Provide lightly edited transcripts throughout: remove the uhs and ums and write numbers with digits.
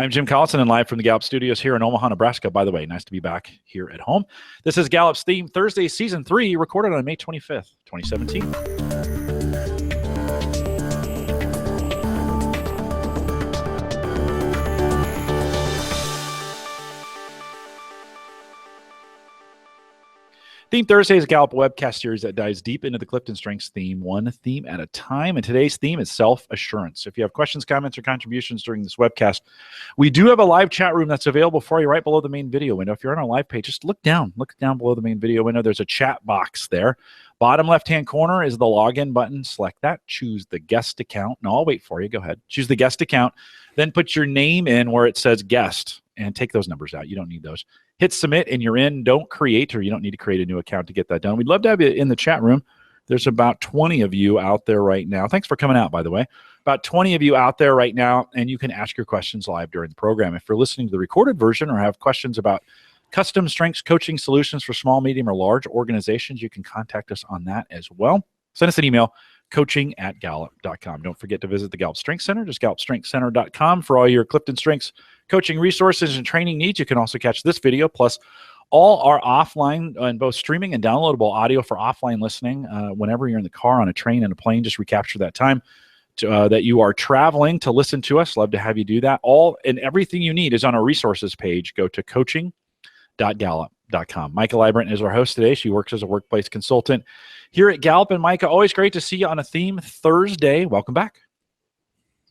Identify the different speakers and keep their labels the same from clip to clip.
Speaker 1: I'm Jim Collison and live from the Gallup studios here in Omaha, Nebraska. By the way, nice to be back here at home. This is Gallup's Theme Thursday, Season 3, recorded on May 25th, 2017. Theme Thursday is a Gallup webcast series that dives deep into the CliftonStrengths theme, one theme at a time. And today's theme is self-assurance. If you have questions, comments, or contributions during this webcast, we do have a live chat room that's available for you right below the main video window. If you're on our live page, just look down below the main video window. There's a chat box there. Bottom left-hand corner is the login button. Select that. Choose the guest account. No, I'll wait for you. Go ahead. Choose the guest account. Then put your name in where it says guest and take those numbers out. You don't need those. Hit submit and you're in. Don't create, or you don't need to create a new account to get that done. We'd love to have you in the chat room. There's about 20 of you out there right now. Thanks for coming out, by the way. About 20 of you out there right now, and you can ask your questions live during the program. If you're listening to the recorded version or have questions about custom strengths coaching solutions for small, medium, or large organizations, you can contact us on that as well. Send us an email, coaching@gallup.com. Don't forget to visit the Gallup Strength Center, just gallupstrengthcenter.com for all your CliftonStrengths coaching resources and training needs. You can also catch this video, plus all our offline and both streaming and downloadable audio for offline listening whenever you're in the car, on a train, and a plane. Just recapture that time that you are traveling to listen to us. Love to have you do that. All and everything you need is on our resources page. Go to coaching.gallup.com. Maika Leibbrandt is our host today. She works as a workplace consultant here at Gallup. And Maika, always great to see you on a Theme Thursday. Welcome back.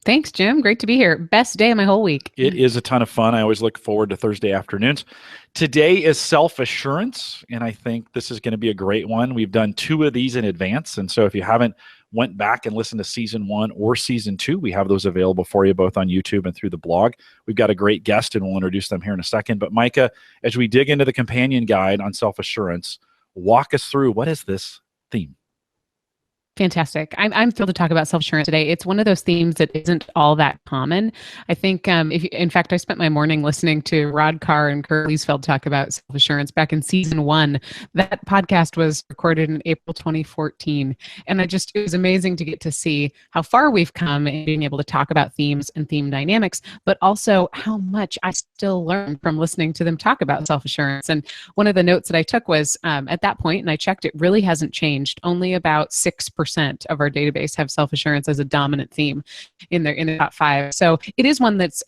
Speaker 2: Thanks, Jim. Great to be here. Best day of my whole week.
Speaker 1: It is a ton of fun. I always look forward to Thursday afternoons. Today is self-assurance, and I think this is going to be a great one. We've done 2 of these in advance, and so if you haven't went back and listened to Season 1 or Season 2, we have those available for you both on YouTube and through the blog. We've got a great guest, and we'll introduce them here in a second. But Maika, as we dig into the companion guide on self-assurance, walk us through, what is this theme?
Speaker 2: Fantastic. I'm thrilled to talk about self-assurance today. It's one of those themes that isn't all that common. I think, in fact, I spent my morning listening to Rod Carr and Kurt Leesfeld talk about self-assurance back in Season 1. That podcast was recorded in April 2014. And it was amazing to get to see how far we've come in being able to talk about themes and theme dynamics, but also how much I still learn from listening to them talk about self-assurance. And one of the notes that I took was, at that point, and I checked, it really hasn't changed. Only about 6% of our database have self-assurance as a dominant theme in the top 5. So it is one that's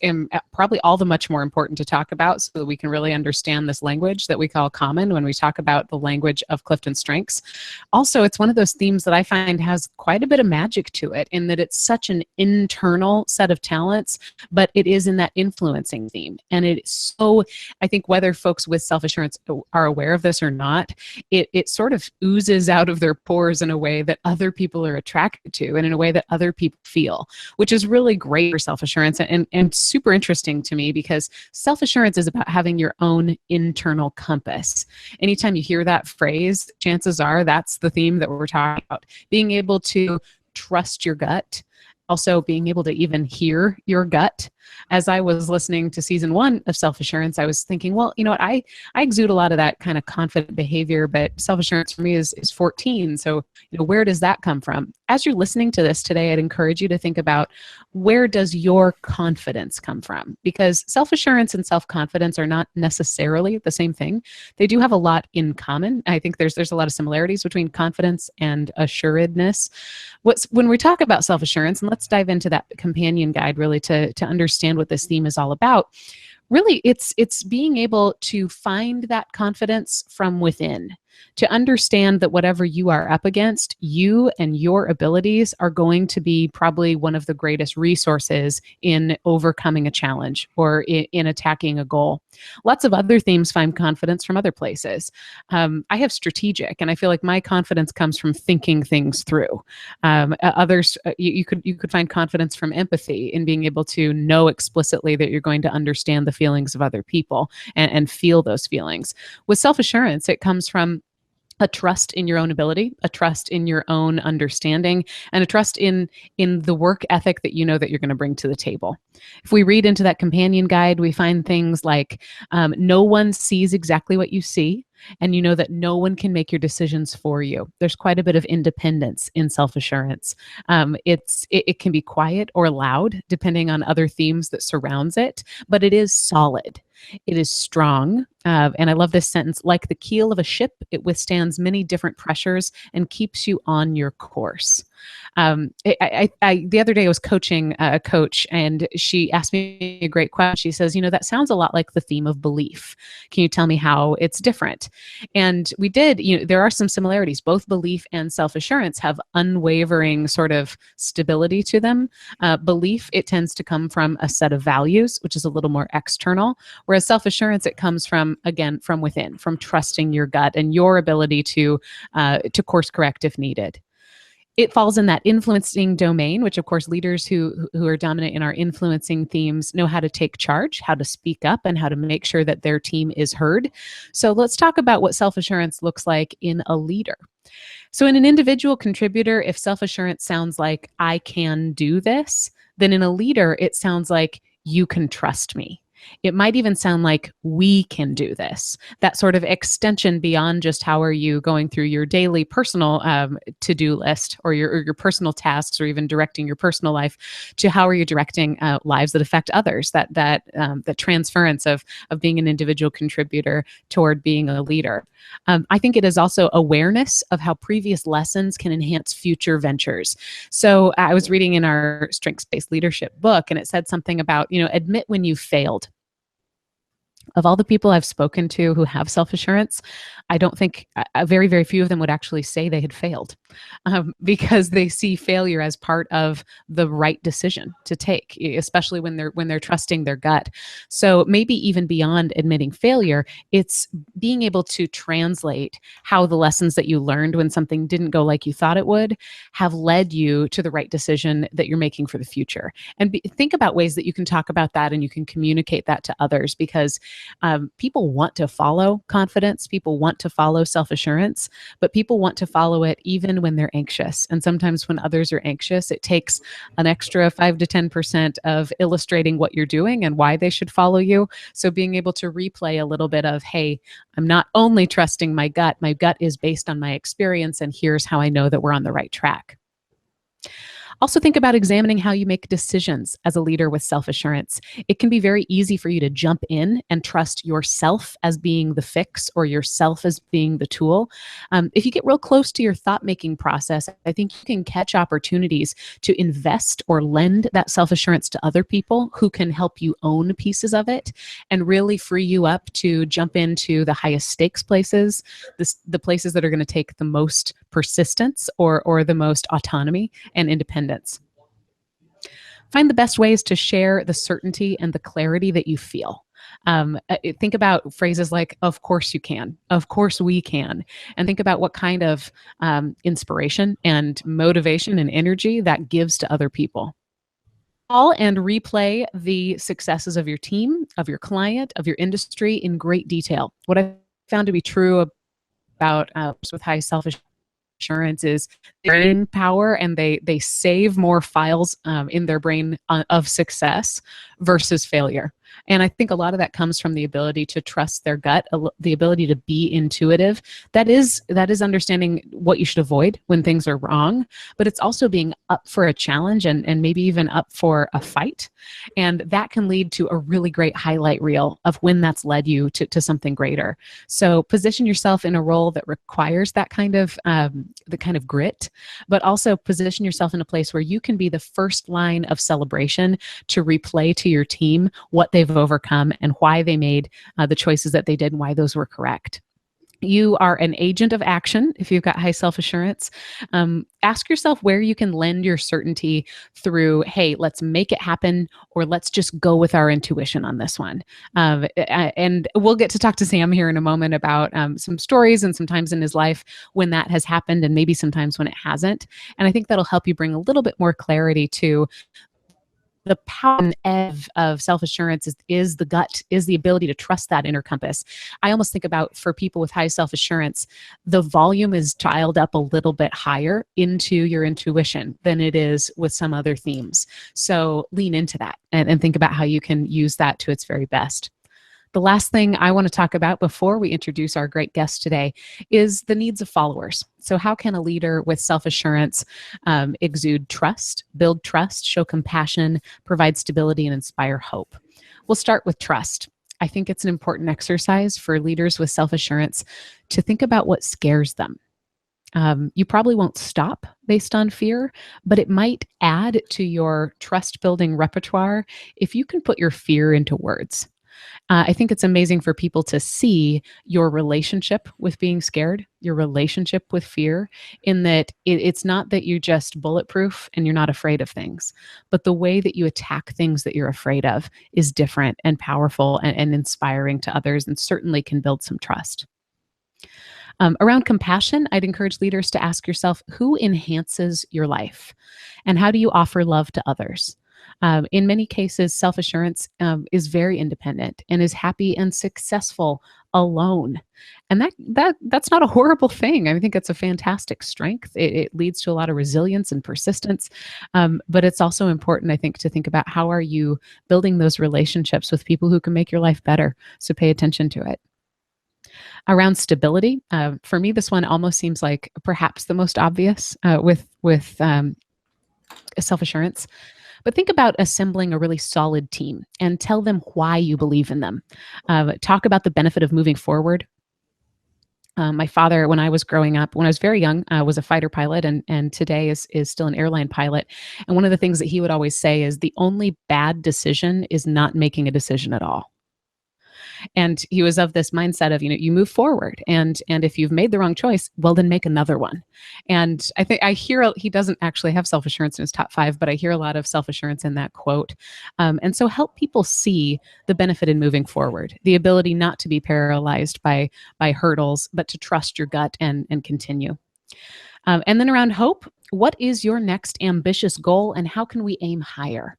Speaker 2: probably all the much more important to talk about, so that we can really understand this language that we call common when we talk about the language of CliftonStrengths. Also, it's one of those themes that I find has quite a bit of magic to it, in that it's such an internal set of talents, but it is in that influencing theme. And it's so, I think whether folks with self-assurance are aware of this or not, it sort of oozes out of their pores in a way that other people are attracted to, and in a way that other people feel, which is really great for self-assurance and super interesting to me, because self-assurance is about having your own internal compass. Anytime you hear that phrase, chances are that's the theme that we're talking about. Being able to trust your gut, also being able to even hear your gut. As I was listening to Season 1 of self-assurance, I was thinking, well, you know what, I exude a lot of that kind of confident behavior, but self-assurance for me is 14. So, where does that come from? As you're listening to this today, I'd encourage you to think about, where does your confidence come from? Because self-assurance and self-confidence are not necessarily the same thing. They do have a lot in common. I think there's a lot of similarities between confidence and assuredness. When we talk about self-assurance, and let's dive into that companion guide really to understand what this theme is all about. Really, it's being able to find that confidence from within, to understand that whatever you are up against, you and your abilities are going to be probably one of the greatest resources in overcoming a challenge or in attacking a goal. Lots of other themes find confidence from other places. I have strategic, and I feel like my confidence comes from thinking things through. Others, you could find confidence from empathy, in being able to know explicitly that you're going to understand the feelings of other people and feel those feelings. With self-assurance, it comes from a trust in your own ability, a trust in your own understanding, and a trust in the work ethic that you know that you're going to bring to the table. If we read into that companion guide, we find things like, no one sees exactly what you see. and you know that no one can make your decisions for you. There's quite a bit of independence in self-assurance. It can be quiet or loud, depending on other themes that surrounds it, but it is solid. It is strong. And I love this sentence: like the keel of a ship, it withstands many different pressures and keeps you on your course. The other day I was coaching a coach, and she asked me a great question. She says, that sounds a lot like the theme of belief. Can you tell me how it's different? And we did. There are some similarities. Both belief and self-assurance have unwavering sort of stability to them. Belief, it tends to come from a set of values, which is a little more external, whereas self-assurance, it comes from within, from trusting your gut and your ability to course correct if needed. It falls in that influencing domain, which of course leaders who are dominant in our influencing themes know how to take charge, how to speak up, and how to make sure that their team is heard. So let's talk about what self-assurance looks like in a leader. So in an individual contributor, if self-assurance sounds like I can do this, then in a leader, it sounds like you can trust me. It might even sound like we can do this. That sort of extension beyond just how are you going through your daily personal to-do list or your personal tasks, or even directing your personal life, to how are you directing lives that affect others. That transference of being an individual contributor toward being a leader. I think it is also awareness of how previous lessons can enhance future ventures. So I was reading in our strengths-based leadership book, and it said something about, admit when you failed. Of all the people I've spoken to who have self-assurance, I don't think very, very few of them would actually say they had failed, because they see failure as part of the right decision to take, especially when they're trusting their gut. So maybe even beyond admitting failure, it's being able to translate how the lessons that you learned when something didn't go like you thought it would have led you to the right decision that you're making for the future. And think about ways that you can talk about that and you can communicate that to others, because people want to follow confidence. People want to follow self-assurance, but people want to follow it even when they're anxious. And sometimes when others are anxious, it takes an extra 5 to 10% of illustrating what you're doing and why they should follow you. So being able to replay a little bit of, hey, I'm not only trusting my gut is based on my experience, and here's how I know that we're on the right track. Also think about examining how you make decisions as a leader with self-assurance. It can be very easy for you to jump in and trust yourself as being the fix or yourself as being the tool. If you get real close to your thought-making process, I think you can catch opportunities to invest or lend that self-assurance to other people who can help you own pieces of it and really free you up to jump into the highest stakes places, the places that are going to take the most persistence or the most autonomy and independence. Find the best ways to share the certainty and the clarity that you feel. Think about phrases like, of course you can, of course we can, and think about what kind of inspiration and motivation and energy that gives to other people. And replay the successes of your team, of your client, of your industry in great detail. What I found to be true about with high self-assurance is brain power, and they save more files in their brain of success versus failure. And I think a lot of that comes from the ability to trust their gut, the ability to be intuitive. That is understanding what you should avoid when things are wrong, but it's also being up for a challenge and maybe even up for a fight. And that can lead to a really great highlight reel of when that's led you to something greater. So position yourself in a role that requires that kind of grit, but also position yourself in a place where you can be the first line of celebration to replay to your team what they've overcome and why they made the choices that they did and why those were correct. You are an agent of action if you've got high self-assurance. Ask yourself where you can lend your certainty through, hey, let's make it happen, or let's just go with our intuition on this one. And we'll get to talk to Sam here in a moment about some stories and some times in his life when that has happened, and maybe sometimes when it hasn't. And I think that'll help you bring a little bit more clarity to the power of self-assurance is the gut, is the ability to trust that inner compass. I almost think about, for people with high self-assurance, the volume is dialed up a little bit higher into your intuition than it is with some other themes. So lean into that and think about how you can use that to its very best. The last thing I want to talk about before we introduce our great guest today is the needs of followers. So how can a leader with self-assurance exude trust, build trust, show compassion, provide stability, and inspire hope? We'll start with trust. I think it's an important exercise for leaders with self-assurance to think about what scares them. You probably won't stop based on fear, but it might add to your trust-building repertoire if you can put your fear into words. I think it's amazing for people to see your relationship with being scared, your relationship with fear, in that it's not that you just bulletproof and you're not afraid of things, but the way that you attack things that you're afraid of is different and powerful and inspiring to others, and certainly can build some trust. Around compassion, I'd encourage leaders to ask yourself, who enhances your life? And how do you offer love to others? In many cases, self-assurance is very independent and is happy and successful alone. And that's not a horrible thing. I think it's a fantastic strength. It leads to a lot of resilience and persistence. But it's also important, I think, to think about how are you building those relationships with people who can make your life better. So pay attention to it. Around stability, for me, this one almost seems like perhaps the most obvious with self-assurance. But think about assembling a really solid team and tell them why you believe in them. Talk about the benefit of moving forward. My father, when I was growing up, when I was very young, was a fighter pilot, and today is still an airline pilot. And one of the things that he would always say is the only bad decision is not making a decision at all. And he was of this mindset of, you move forward, and if you've made the wrong choice, well, then make another one. And I hear he doesn't actually have self-assurance in his top 5, but I hear a lot of self-assurance in that quote. And so help people see the benefit in moving forward, the ability not to be paralyzed by hurdles, but to trust your gut and continue. And then around hope, what is your next ambitious goal and how can we aim higher?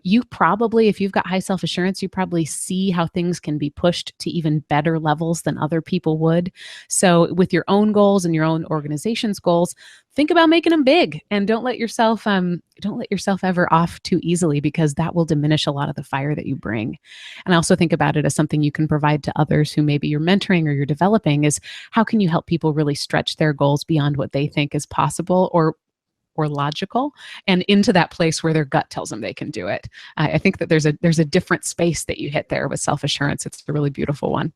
Speaker 2: You probably, if you've got high self-assurance, you probably see how things can be pushed to even better levels than other people would. So with your own goals and your own organization's goals, think about making them big, and don't let yourself ever off too easily, because that will diminish a lot of the fire that you bring. And I also think about it as something you can provide to others who maybe you're mentoring or you're developing, is how can you help people really stretch their goals beyond what they think is possible or logical, and into that place where their gut tells them they can do it. I think that there's a different space that you hit there with self-assurance. It's a really beautiful one.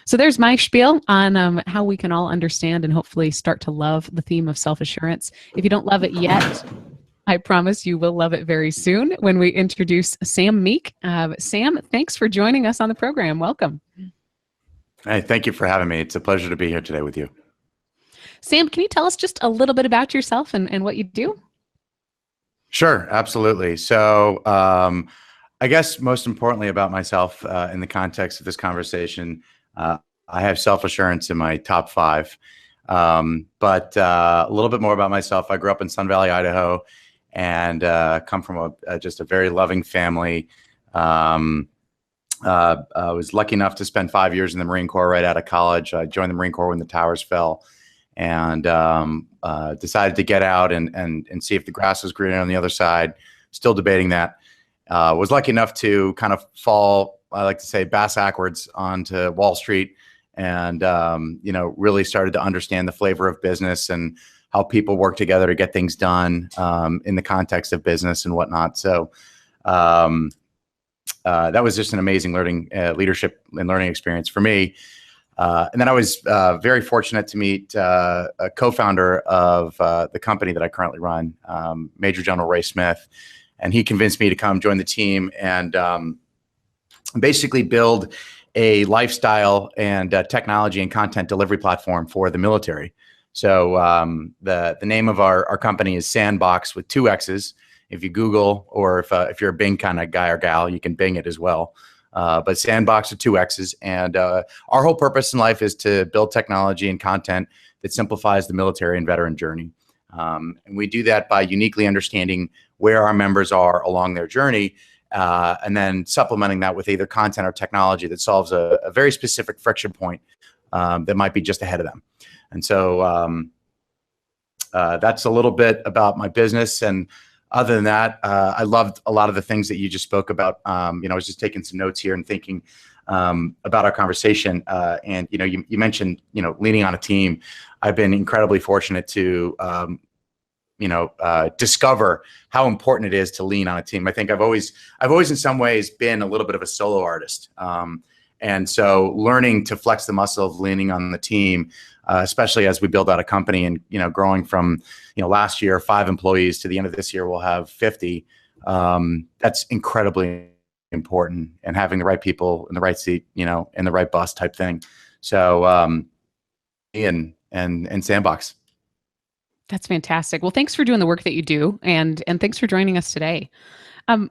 Speaker 2: So there's my spiel on how we can all understand and hopefully start to love the theme of self-assurance. If you don't love it yet, I promise you will love it very soon when we introduce Sam Meek. Sam, thanks for joining us on the program. Welcome.
Speaker 3: Hey, thank you for having me. It's a pleasure to be here today with you.
Speaker 2: Sam, can you tell us just a little bit about yourself and what you do?
Speaker 3: Sure, absolutely. So I guess most importantly about myself in the context of this conversation, I have self-assurance in my top 5. But a little bit more about myself. I grew up in Sun Valley, Idaho, and come from just a very loving family. I was lucky enough to spend 5 years in the Marine Corps right out of college. I joined the Marine Corps when the towers fell, and decided to get out and see if the grass was greener on the other side. Still debating that. Was lucky enough to kind of fall, I like to say, bass backwards onto Wall Street, and really started to understand the flavor of business and how people work together to get things done in the context of business and whatnot. So that was just an amazing leadership and learning experience for me. And then I was very fortunate to meet a co-founder of the company that I currently run, Major General Ray Smith, and he convinced me to come join the team and basically build a lifestyle and technology and content delivery platform for the military. So the name of our company is Sandbox with 2 X's. If you Google, or if you're a Bing kind of guy or gal, you can Bing it as well. But Sandbox with 2 X's. And our whole purpose in life is to build technology and content that simplifies the military and veteran journey. And we do that by uniquely understanding where our members are along their journey, and then supplementing that with either content or technology that solves a very specific friction point that might be just ahead of them. And so that's a little bit about my business. And Other than that, I loved a lot of the things that you just spoke about. I was just taking some notes here and thinking about our conversation. And you mentioned leaning on a team. I've been incredibly fortunate to discover how important it is to lean on a team. I think I've always in some ways been a little bit of a solo artist. And so learning to flex the muscle of leaning on the team, especially as we build out a company and, growing from, last year, 5 employees to the end of this year, we'll have 50. That's incredibly important, and having the right people in the right seat, in the right bus type thing. So, Ian and Sandbox.
Speaker 2: That's fantastic. Well, thanks for doing the work that you do, and thanks for joining us today.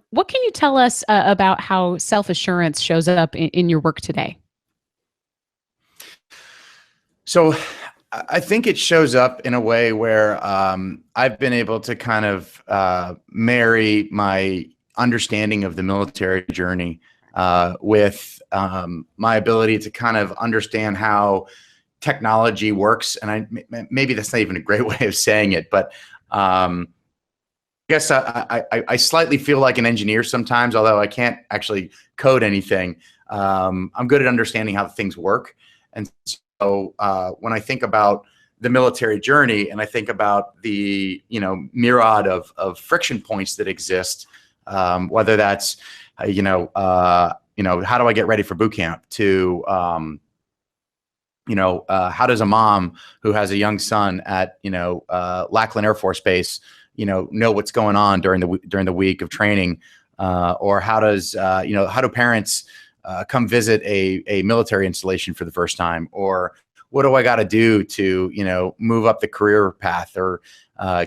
Speaker 2: What can you tell us about how self-assurance shows up in your work today?
Speaker 3: So I think it shows up in a way where I've been able to kind of marry my understanding of the military journey with my ability to kind of understand how technology works. And maybe that's not even a great way of saying it, but I guess I slightly feel like an engineer sometimes, although I can't actually code anything. I'm good at understanding how things work. And so when I think about the military journey and I think about the, myriad of friction points that exist, whether that's, how do I get ready for boot camp, to, how does a mom who has a young son at, Lackland Air Force Base, know what's going on during the week of training, or how do parents come visit a military installation for the first time, or what do I got to do to move up the career path, or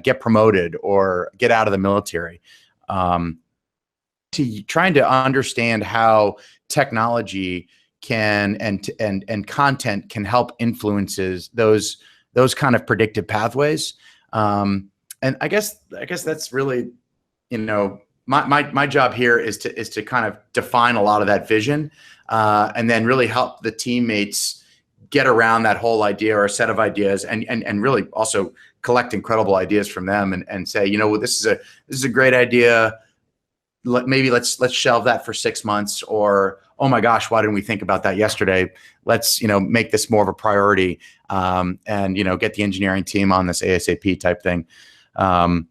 Speaker 3: get promoted, or get out of the military. To trying to understand how technology can and content can help influences those kind of predictive pathways. And I guess that's really, my job here is to kind of define a lot of that vision, and then really help the teammates get around that whole idea or a set of ideas, and really also collect incredible ideas from them and say, this is a great idea. Maybe let's shelve that for 6 months, or, oh my gosh, why didn't we think about that yesterday? Let's, make this more of a priority, and, get the engineering team on this ASAP type thing. I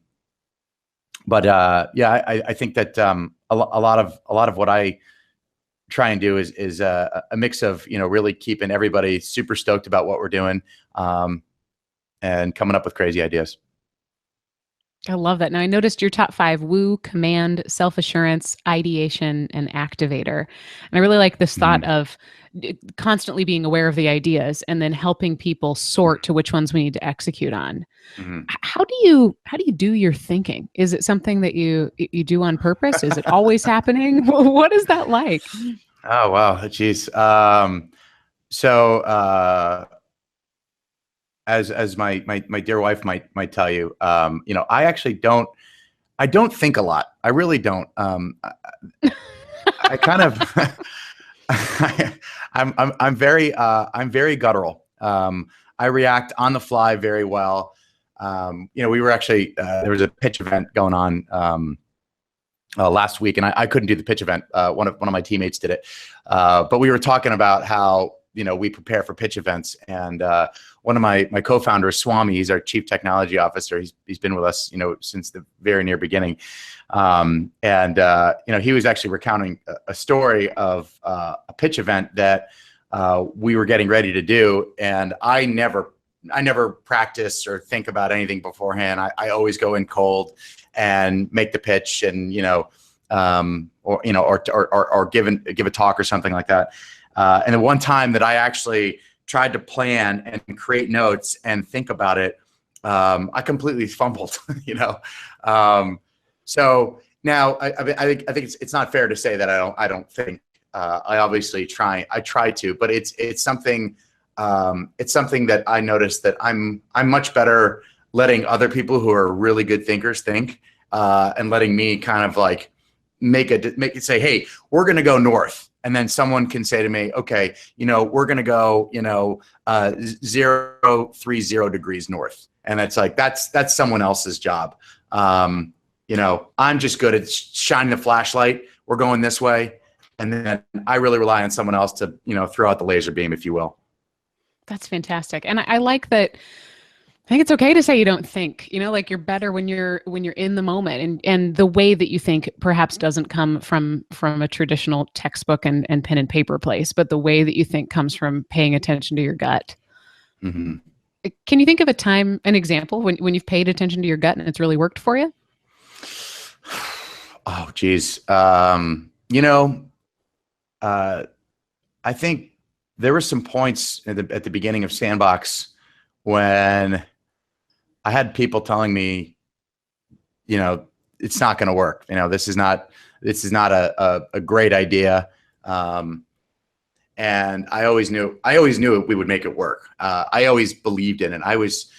Speaker 3: think that a lot of what I try and do is a mix of, really keeping everybody super stoked about what we're doing, and coming up with crazy ideas.
Speaker 2: I love that. Now, I noticed your top 5: woo, command, self-assurance, ideation, and activator. And I really like this thought of constantly being aware of the ideas and then helping people sort to which ones we need to execute on. How do you do your thinking? Is it something that you do on purpose? Is it always happening? What is that like?
Speaker 3: Oh, wow. Geez. As my dear wife might tell you, I actually don't think a lot. I really don't. I kind of, I'm very guttural. I react on the fly very well. We were actually, there was a pitch event going on, last week, and I couldn't do the pitch event. One of my teammates did it. But we were talking about how, we prepare for pitch events, and one of my co-founders, Swami, he's our chief technology officer. He's been with us, since the very near beginning. He was actually recounting a story of a pitch event that we were getting ready to do, and I never practice or think about anything beforehand. I always go in cold and make the pitch, and or give a talk or something like that. And the one time that I actually tried to plan and create notes and think about it, I completely fumbled. So now I think it's not fair to say that I don't think. I obviously try. I try to, but it's something. It's something that I noticed that I'm much better letting other people who are really good thinkers think, and letting me kind of like make it say, hey, we're going to go north. And then someone can say to me, okay, we're going to go, 030 degrees north. And it's like, that's someone else's job. I'm just good at shining the flashlight. We're going this way. And then I really rely on someone else to, throw out the laser beam, if you will.
Speaker 2: That's fantastic. And I like that. I think it's okay to say you don't think, like you're better when you're in the moment, and the way that you think perhaps doesn't come from a traditional textbook and pen and paper place, but the way that you think comes from paying attention to your gut.
Speaker 3: Mm-hmm.
Speaker 2: Can you think of an example when you've paid attention to your gut and it's really worked for you?
Speaker 3: Oh, geez. I think there were some points at the beginning of Sandbox when I had people telling me, it's not going to work. This is not a great idea. And I always knew we would make it work. I always believed in it. I was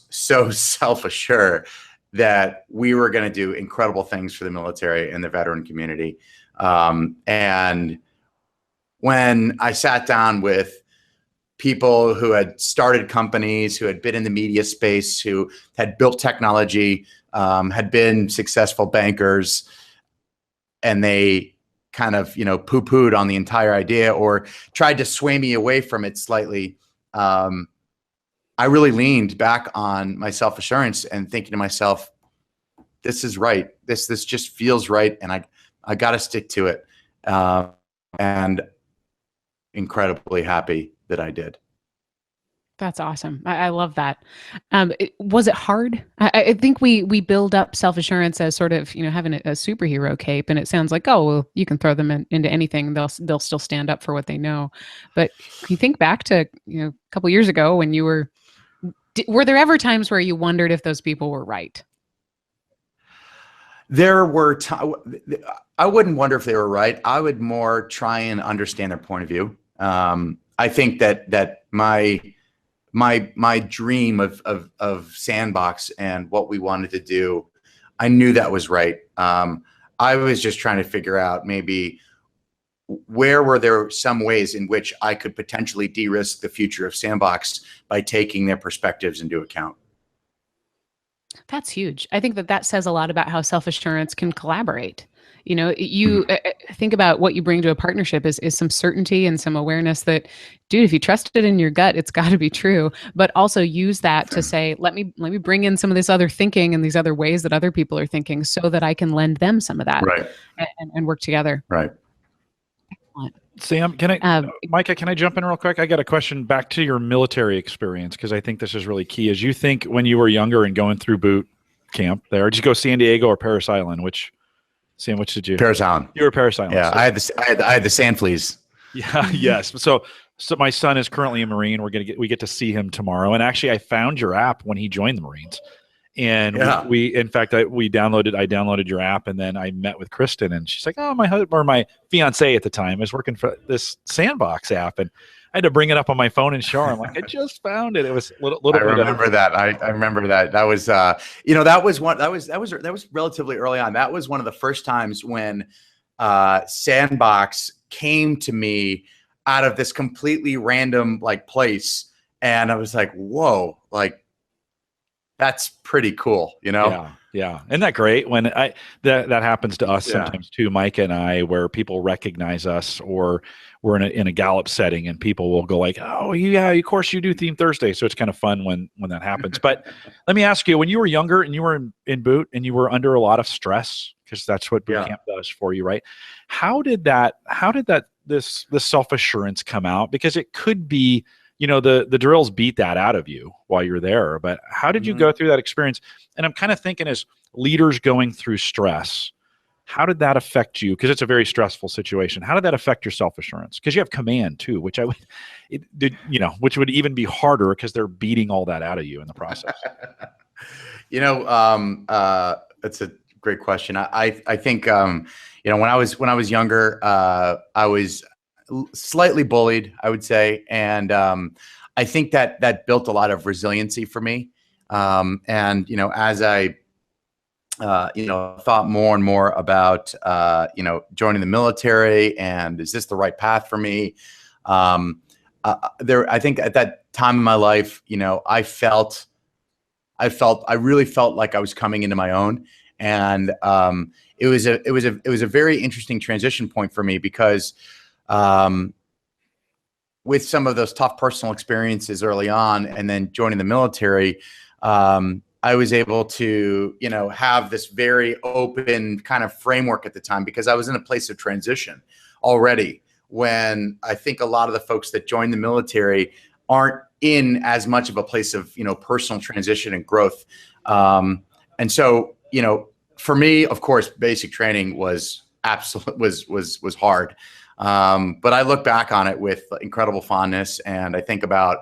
Speaker 3: so self-assured that we were going to do incredible things for the military and the veteran community. And when I sat down with people who had started companies, who had been in the media space, who had built technology, had been successful bankers, and they kind of, poo-pooed on the entire idea or tried to sway me away from it slightly, I really leaned back on my self-assurance and thinking to myself, this is right. This just feels right, and I got to stick to it. And incredibly happy that I did.
Speaker 2: That's awesome. I love that. Was it hard? I think we build up self-assurance as sort of, having a superhero cape, and it sounds like, oh, well, you can throw them into anything. They'll still stand up for what they know. But can you think back to, a couple years ago when you were there ever times where you wondered if those people were right?
Speaker 3: There were I wouldn't wonder if they were right. I would more try and understand their point of view. I think that my dream of Sandbox and what we wanted to do, I knew that was right. I was just trying to figure out maybe where were there some ways in which I could potentially de-risk the future of Sandbox by taking their perspectives into account.
Speaker 2: That's huge. I think that says a lot about how self-assurance can collaborate. Think about what you bring to a partnership is some certainty and some awareness that, dude, if you trust it in your gut, it's got to be true. But also use that to say, let me bring in some of this other thinking and these other ways that other people are thinking, so that I can lend them some of that,
Speaker 3: right,
Speaker 2: and work together.
Speaker 3: Right.
Speaker 2: Excellent.
Speaker 1: Sam, Maika, can I jump in real quick? I got a question back to your military experience, because I think this is really key. As you think when you were younger and going through boot camp there, did you go San Diego or Parris Island? Sam, which did you?
Speaker 3: Parris Island.
Speaker 1: You were Parris Island.
Speaker 3: Yeah, so. I had the sand fleas.
Speaker 1: Yeah. Yes. So my son is currently a Marine. We get to see him tomorrow. And actually, I found your app when he joined the Marines. And
Speaker 3: yeah.
Speaker 1: I downloaded your app, and then I met with Kristen, and she's like, oh, my husband, or my fiance at the time, is working for this Sandbox app, and I had to bring it up on my phone and show her. I'm like, I just found it. It was a little.
Speaker 3: I remember that. I remember that. That was, that was relatively early on. That was one of the first times when Sandbox came to me out of this completely random place, and I was like, whoa, that's pretty cool,
Speaker 1: Yeah. Isn't that great when that happens to us sometimes too, Mike and I, where people recognize us, or we're in a Gallup setting and people will go like, oh yeah, of course you do Theme Thursday. So it's kind of fun when that happens. But let me ask you, when you were younger and you were in boot and you were under a lot of stress, because that's what boot camp does for you, right? How did this self-assurance come out? Because it could be, the drills beat that out of you while you're there, but how did you go through that experience? And I'm kind of thinking, as leaders going through stress, how did that affect you? Because it's a very stressful situation. How did that affect your self-assurance? Because you have command too, which which would even be harder because they're beating all that out of you in the process.
Speaker 3: That's a great question. I think, when I was younger, I was slightly bullied, I would say. And I think that built a lot of resiliency for me. And, as I, thought more and more about, joining the military, and is this the right path for me? I think at that time in my life, I really felt like I was coming into my own. And it was a very interesting transition point for me because with some of those tough personal experiences early on, and then joining the military, I was able to, have this very open kind of framework at the time because I was in a place of transition already, when I think a lot of the folks that join the military aren't in as much of a place of, personal transition and growth. And so, for me, of course, basic training was was hard. But I look back on it with incredible fondness, and I think about,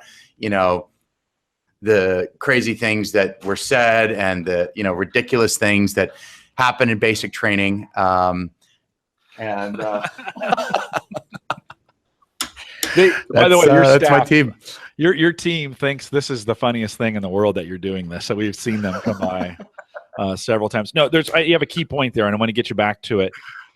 Speaker 3: the crazy things that were said and the, ridiculous things that happen in basic training. By
Speaker 1: the way, your
Speaker 3: that's
Speaker 1: staff,
Speaker 3: my team.
Speaker 1: Your team thinks this is the funniest thing in the world that you're doing this. So we've seen them come by several times. No, you have a key point there, and I want to get you back to it.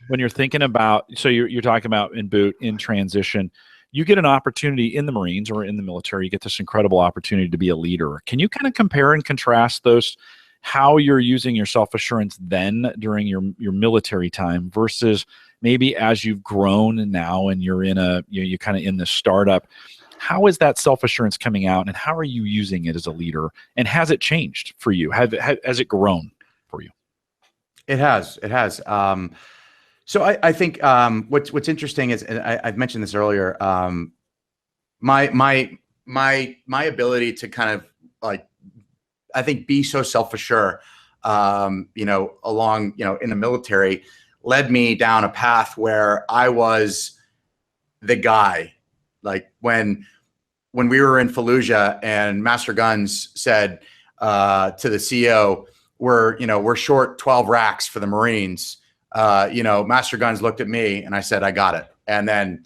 Speaker 1: When you're thinking about, so you're talking about in transition, you get an opportunity in the Marines or in the military, you get this incredible opportunity to be a leader. Can you kind of compare and contrast those, how you're using your self-assurance then during your military time versus maybe as you've grown now and you're in you're kind of in the startup? How is that self-assurance coming out, and how are you using it as a leader? And has it changed for you? Has it grown for you?
Speaker 3: It has. So I think what's interesting is, and I've mentioned this earlier, my ability to kind of I think be so self-assured, along, in the military, led me down a path where I was the guy. Like when we were in Fallujah and Master Guns said to the CEO, we're short 12 racks for the Marines. Master Guns looked at me and I said, I got it. And then,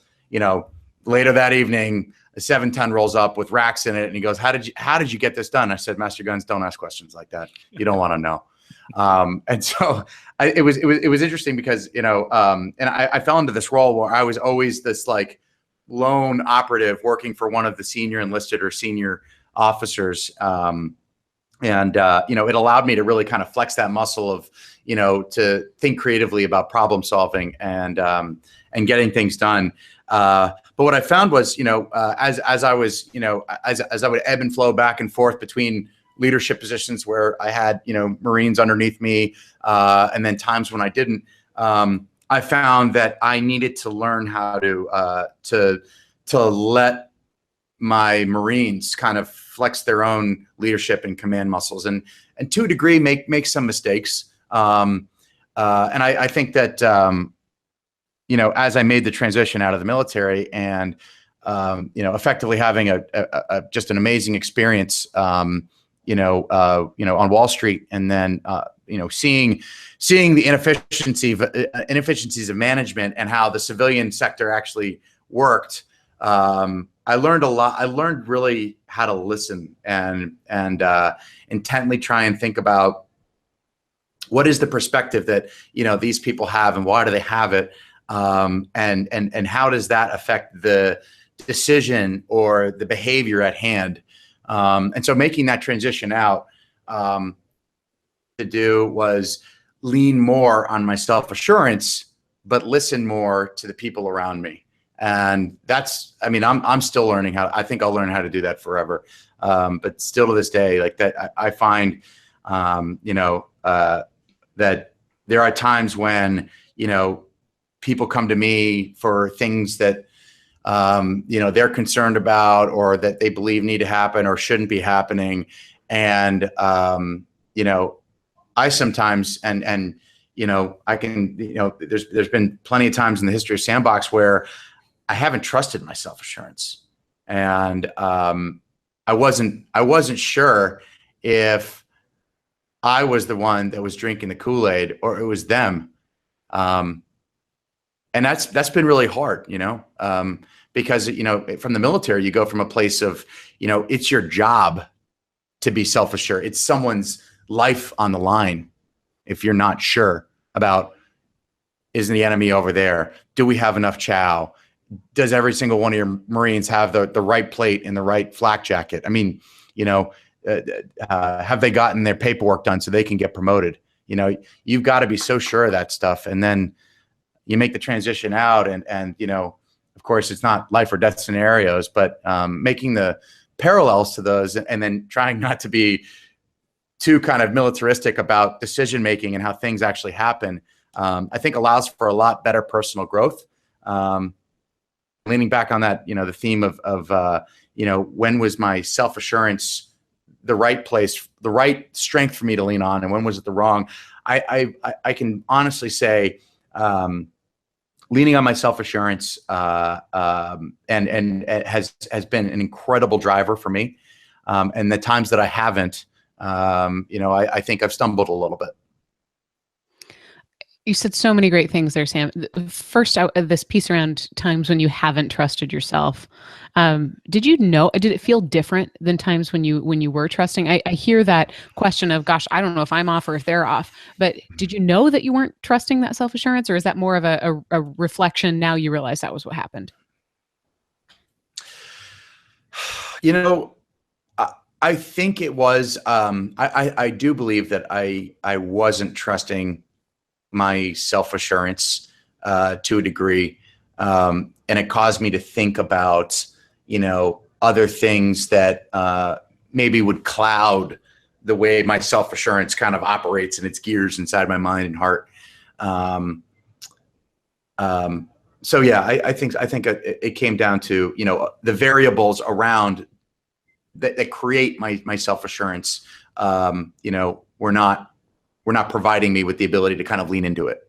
Speaker 3: later that evening, a 7-ton rolls up with racks in it, and he goes, how did you get this done? I said, Master Guns, don't ask questions like that. You don't want to know. And so it was interesting because, and I fell into this role where I was always this lone operative working for one of the senior enlisted or senior officers. It allowed me to really kind of flex that muscle of, to think creatively about problem solving and getting things done. But what I found was, as I was, as I would ebb and flow back and forth between leadership positions where I had, Marines underneath me, and then times when I didn't, I found that I needed to learn how to let my Marines kind of flex their own leadership and command muscles, and to a degree make some mistakes. And I think that, as I made the transition out of the military and, effectively having just an amazing experience, on Wall Street, and then, seeing the inefficiencies of management and how the civilian sector actually worked. I learned a lot. I learned really how to listen and intently try and think about what is the perspective that, these people have, and why do they have it? And how does that affect the decision or the behavior at hand? And so making that transition out, to do was lean more on my self-assurance, but listen more to the people around me. And that's, I'm still learning I think I'll learn how to do that forever. But still to this day, like that, I find, that there are times when, people come to me for things that, they're concerned about, or that they believe need to happen or shouldn't be happening. And, I sometimes, and I can, there's been plenty of times in the history of Sandbox where I haven't trusted my self-assurance, and I wasn't sure if I was the one that was drinking the Kool-Aid or it was them. And that's been really hard, because, from the military, you go from a place of, it's your job to be self-assured. It's someone's life on the line. If you're not sure about, is the enemy over there? Do we have enough chow? Does every single one of your Marines have the right plate and the right flak jacket? Have they gotten their paperwork done so they can get promoted? You know, you've got to be so sure of that stuff. And then you make the transition out and, you know, of course it's not life or death scenarios, but making the parallels to those and then trying not to be too kind of militaristic about decision-making and how things actually happen, I think allows for a lot better personal growth. Leaning back on that, you know, the theme of you know, when was my self-assurance the right place, the right strength for me to lean on, and when was it the wrong? I can honestly say, leaning on my self-assurance and has been an incredible driver for me. And the times that I haven't, you know, I think I've stumbled a little bit.
Speaker 2: You said so many great things there, Sam. First out of this piece around times when you haven't trusted yourself. Did it feel different than times when you were trusting? I hear that question of, gosh, I don't know if I'm off or if they're off, but did you know that you weren't trusting that self-assurance, or is that more of a reflection now you realize that was what happened?
Speaker 3: You know, I think it was, I do believe that I wasn't trusting my self-assurance to a degree. And it caused me to think about, you know, other things that maybe would cloud the way my self-assurance kind of operates in its gears inside my mind and heart. So yeah, I think it came down to, you know, the variables around that create my self-assurance, you know, we're not providing me with the ability to kind of lean into it.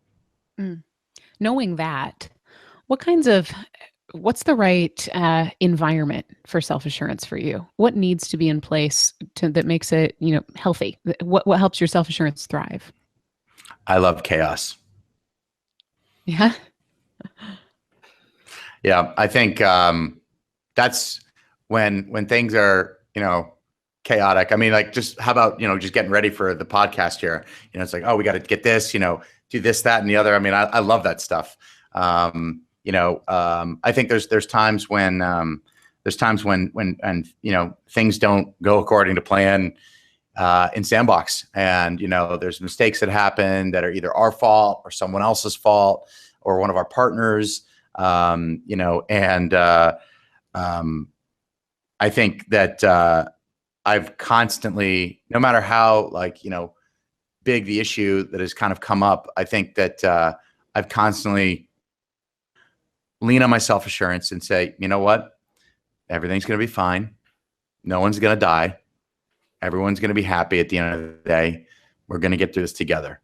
Speaker 2: Knowing that, what's the right environment for self-assurance for you? What needs to be in place that makes it, you know, healthy? What helps your self-assurance thrive?
Speaker 3: I love chaos.
Speaker 2: Yeah.
Speaker 3: Yeah. I think that's when things are, you know, chaotic. I mean, like, just how about, you know, just getting ready for the podcast here, you know, it's like, oh, we got to get this, you know, do this, that, and the other. I mean, I love that stuff. You know, I think there's times when you know, things don't go according to plan in Sandbox, and, you know, there's mistakes that happen that are either our fault or someone else's fault or one of our partners, you know, and I think that I've constantly, no matter how, like, you know, big the issue that has kind of come up, I think that I've constantly lean on my self-assurance and say, you know what, everything's going to be fine. No one's going to die. Everyone's going to be happy at the end of the day. We're going to get through this together.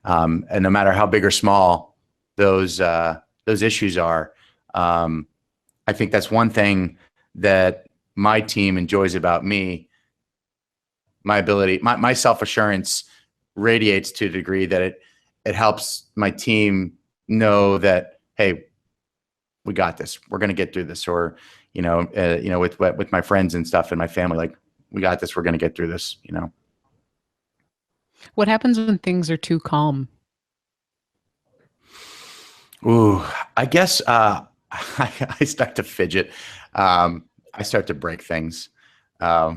Speaker 3: And no matter how big or small those issues are, I think that's one thing that my team enjoys about me. My ability, my self-assurance radiates to a degree that it helps my team know that, hey, we got this. We're going to get through this. Or, you know, with my friends and stuff and my family, like, we got this. We're going to get through this, you know.
Speaker 2: What happens when things are too calm?
Speaker 3: Ooh, I guess I start to fidget. I start to break things. I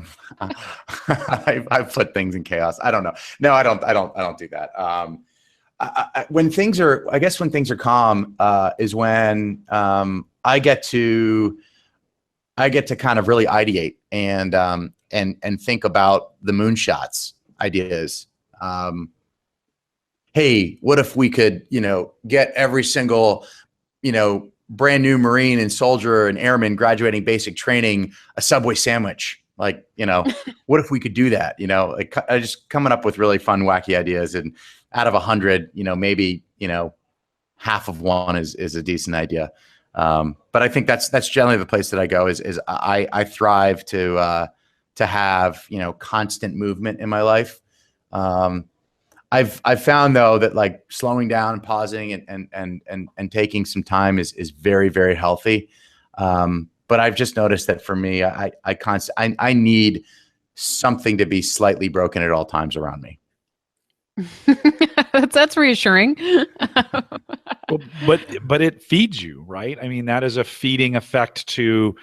Speaker 3: put things in chaos. I don't know. No, I don't do that. When things are calm, is when I get to kind of really ideate and think about the moonshots ideas. Hey, what if we could, you know, get every single, you know, brand new Marine and soldier and airman graduating basic training a Subway sandwich? Like, you know, what if we could do that? You know, like, I just coming up with really fun, wacky ideas, and out of 100, you know, maybe, you know, half of one is a decent idea. But I think that's generally the place that I go is I thrive to have, you know, constant movement in my life. I've found though that, like, slowing down and pausing and taking some time is very, very healthy. But I've just noticed that for me, I need something to be slightly broken at all times around me.
Speaker 2: That's reassuring.
Speaker 1: Well, but it feeds you, right? I mean, that is a feeding effect to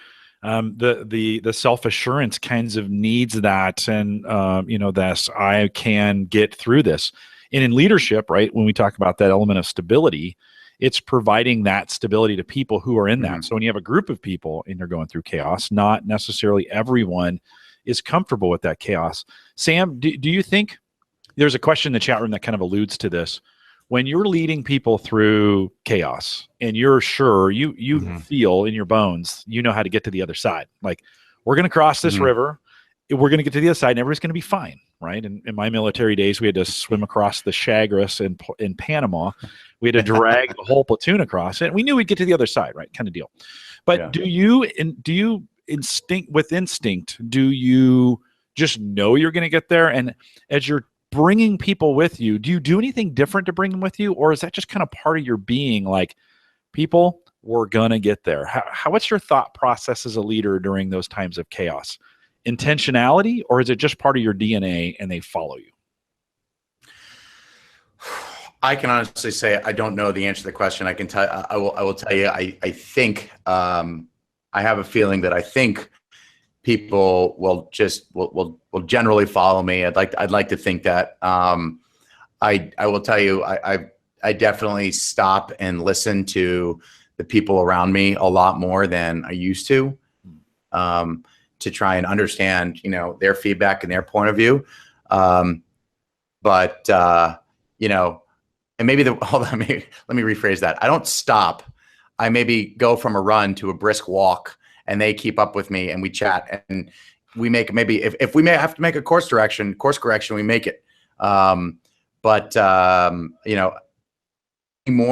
Speaker 1: the self-assurance kinds of needs that, and you know, this, I can get through this. And in leadership, right, when we talk about that element of stability, it's providing that stability to people who are in that. So when you have a group of people and they're going through chaos, not necessarily everyone is comfortable with that chaos. Sam, do you think, there's a question in the chat room that kind of alludes to this, when you're leading people through chaos and you're sure you feel in your bones, you know how to get to the other side. Like, we're going to cross this river, we're going to get to the other side, and everybody's going to be fine, right? In my military days, we had to swim across the Chagres in Panama. We had to drag the whole platoon across it. And we knew we'd get to the other side, right? Kind of deal. But do you instinct, do you just know you're going to get there? And as you're bringing people with you, do you do anything different to bring them with you? Or is that just kind of part of your being, like, people, we're going to get there? What's your thought process as a leader during those times of chaos? Intentionality, or is it just part of your DNA and they follow you?
Speaker 3: I can honestly say I don't know the answer to the question. I can tell. I will tell you. I think I have a feeling that I think people will generally follow me. I'd like to think that. I will tell you. I definitely stop and listen to the people around me a lot more than I used to try and understand, their feedback and their point of view. And maybe hold on, let me rephrase that. I don't stop. I maybe go from a run to a brisk walk, and they keep up with me, and we chat, and we make, maybe if we may have to make a course correction, we make it. More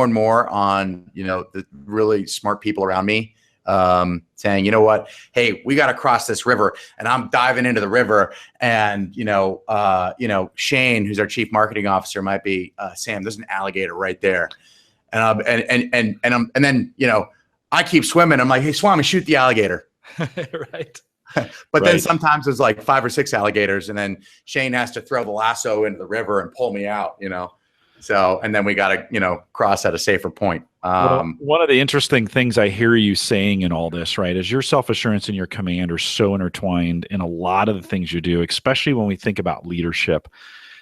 Speaker 3: and more on, the really smart people around me, saying, you know what, hey, we got to cross this river, and I'm diving into the river, and Shane, who's our chief marketing officer, might be, Sam, there's an alligator right there, and then I keep swimming. I'm like, hey, Swami, shoot the alligator.
Speaker 1: Right.
Speaker 3: But then sometimes there's like 5 or 6 alligators, and then Shane has to throw the lasso into the river and pull me out. So, and then we got to, cross at a safer point.
Speaker 1: One of the interesting things I hear you saying in all this, right, is your self-assurance and your command are so intertwined in a lot of the things you do, especially when we think about leadership.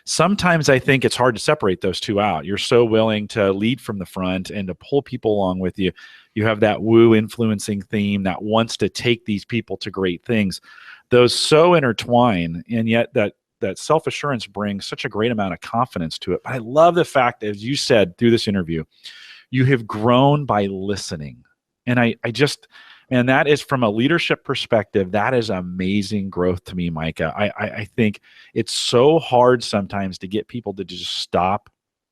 Speaker 1: Sometimes I think it's hard to separate those two out. You're so willing to lead from the front and to pull people along with you. You have that woo influencing theme that wants to take these people to great things. Those so intertwine, and yet that self-assurance brings such a great amount of confidence to it. But I love the fact, as you said through this interview, you have grown by listening. And I just, man, that is, from a leadership perspective, that is amazing growth to me, Maika. I think it's so hard sometimes to get people to just stop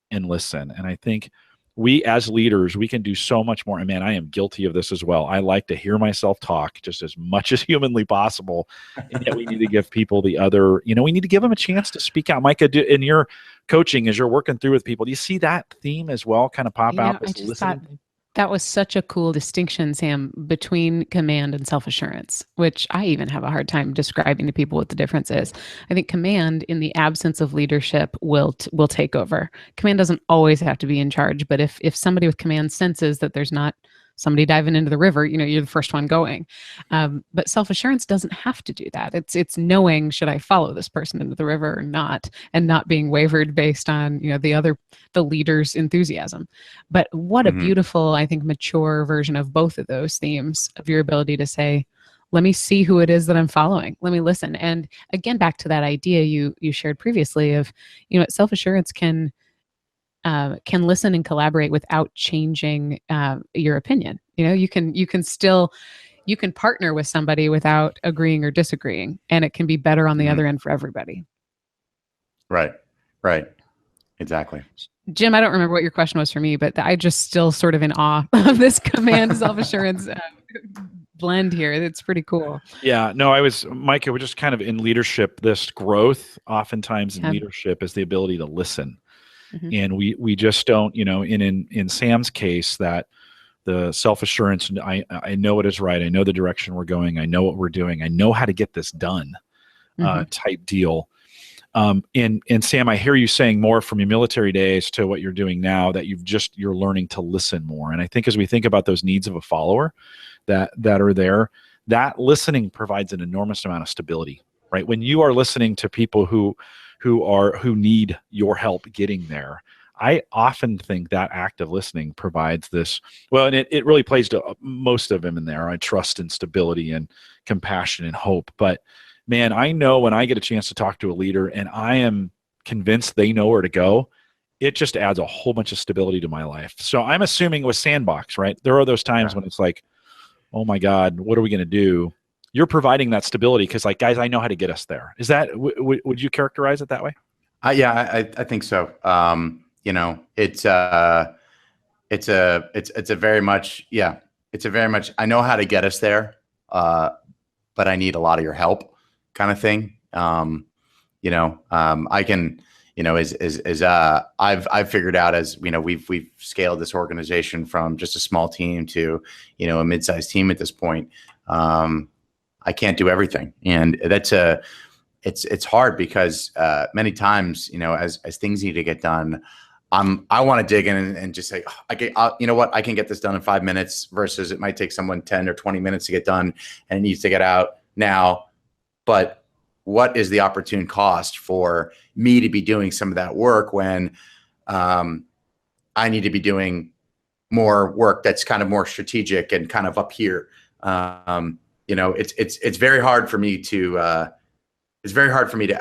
Speaker 1: and listen. And I think we as leaders, we can do so much more. And man, I am guilty of this as well. I like to hear myself talk just as much as humanly possible. And yet we need to give people the other, we need to give them a chance to speak out. Maika, in your coaching, as you're working through with people, do you see that theme as well kind of pop out?
Speaker 2: I just thought that was such a cool distinction, Sam, between command and self-assurance, which I even have a hard time describing to people what the difference is. I think command, in the absence of leadership, will take over. Command doesn't always have to be in charge, but if somebody with command senses that there's not somebody diving into the river, you're the first one going. But self-assurance doesn't have to do that. It's knowing, should I follow this person into the river or not, and not being wavered based on, the leader's enthusiasm. But what a beautiful, I think, mature version of both of those themes, of your ability to say, let me see who it is that I'm following. Let me listen. And again, back to that idea you shared previously of, self-assurance can listen and collaborate without changing your opinion. You can partner with somebody without agreeing or disagreeing, and it can be better on the other end for everybody.
Speaker 3: Right. Exactly.
Speaker 2: Jim, I don't remember what your question was for me, but I just still sort of in awe of this command self-assurance blend here. It's pretty cool.
Speaker 1: Yeah, no, Maika, we're just kind of in leadership, this growth oftentimes in leadership is the ability to listen. And we just don't, in Sam's case, that the self-assurance, I know it is right. I know the direction we're going. I know what we're doing. I know how to get this done type deal. And Sam, I hear you saying more from your military days to what you're doing now, that you're learning to listen more. And I think as we think about those needs of a follower that are there, that listening provides an enormous amount of stability, right? When you are listening to people who who need your help getting there. I often think that active listening provides this, well, and it really plays to most of them in there. I trust and stability and compassion and hope. But man, I know when I get a chance to talk to a leader and I am convinced they know where to go, it just adds a whole bunch of stability to my life. So I'm assuming with Sandbox, right? There are those times when it's like, oh my God, what are we going to do? You're providing that stability because, like, guys, I know how to get us there. Is that, would you characterize it that way?
Speaker 3: Yeah, I think so. You know, it's a very much, I know how to get us there, but I need a lot of your help kind of thing. I can, I've figured out, as we've scaled this organization from just a small team to, a mid-sized team at this point. I can't do everything. And it's hard because many times, as things need to get done, I want to dig in and just say, you know what, I can get this done in 5 minutes versus it might take someone 10 or 20 minutes to get done and it needs to get out now. But what is the opportune cost for me to be doing some of that work when I need to be doing more work that's kind of more strategic and kind of up here? It's very hard for me to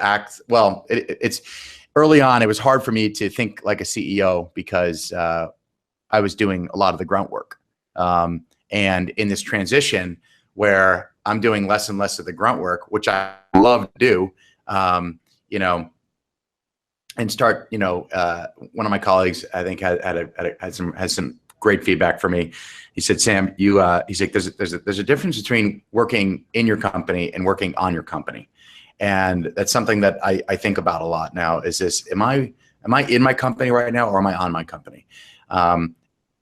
Speaker 3: act. Well, it's early on, it was hard for me to think like a CEO because I was doing a lot of the grunt work. And in this transition where I'm doing less and less of the grunt work, which I love to do, and start, one of my colleagues, I think has some great feedback for me. He said, Sam, he's like, there's a difference between working in your company and working on your company. And that's something that I think about a lot now. Is this, am I in my company right now, or am I on my company? And